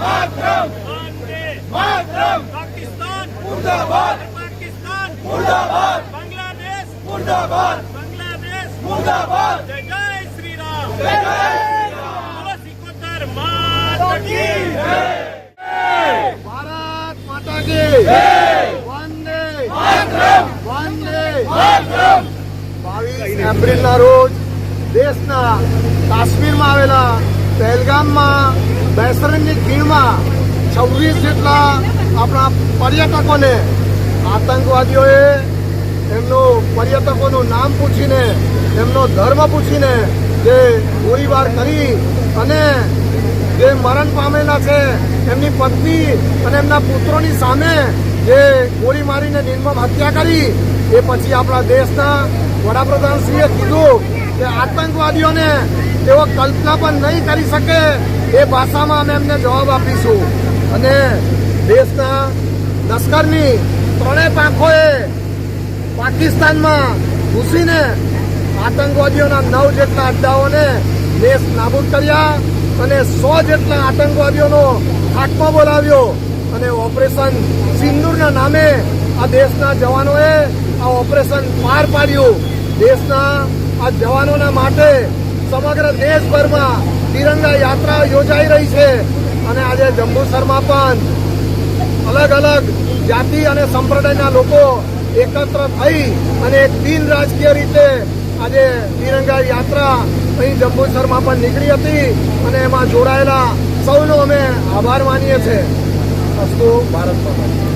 मातरम वंदे मातरम पाकिस्तान मुर्दाबाद पाकिस्तान मुर्दाबाद बांग्लादेश मुर्दाबाद बांग्लादेश मुर्दाबाद जय जय श्री राम जय जय तुलसी कोतर माता की ભારત માતા કી વંદે વંદે मातरम 22 એપ્રિલના રોજ દેશના કાશ્મીરમાં આવેલા પહેલગામમાં બેસરણની ખીણમાં 26 જેટલા આપણા પર્યટકોને આતંકવાદીઓએ પર્યટકોનું નામ પૂછીને એમનો ધર્મ પૂછીને જે ગોળીબાર કરી અને જે મરણ પામેલા છે એમની પત્ની અને એમના પુત્રોની સામે જે ગોળી મારીને નિર્મમ હત્યા કરી એ પછી આપણા દેશના વડાપ્રધાનશ્રીએ કીધું કે આતંકવાદીઓને તેઓ કલ્પના પણ નહીં કરી શકે એ ભાષામાં અમે એમને જવાબ આપીશું અને દેશના લશ્કરની ત્રણેય પાંખોએ પાકિસ્તાનમાં ઘૂસીને આતંકવાદીઓના 9 જેટલા અડ્ડાઓને દેશ નાબૂદ કર્યા અને 100 જેટલા આતંકવાદીઓનો ખાત્મો બોલાવ્યો અને ઓપરેશન સિંદૂરના નામે આ દેશના જવાનોએ આ ઓપરેશન પાર પાડ્યું. દેશના આ જવાનોના માટે સમગ્ર દેશભરમાં તિરંગા યાત્રા યોજાઈ રહી છે અને આજે જંબુસરમાં પણ અલગ અલગ જાતિ અને સંપ્રદાયના લોકો એકત્ર થઈ અને એક બિન રાજકીય રીતે આજે તિરંગા યાત્રા અહીં જંબુસરમાં પણ નીકળી હતી અને એમાં જોડાયેલા સૌનો અમે આભાર માનીએ છીએ. અસ્તુ ભારત માતા.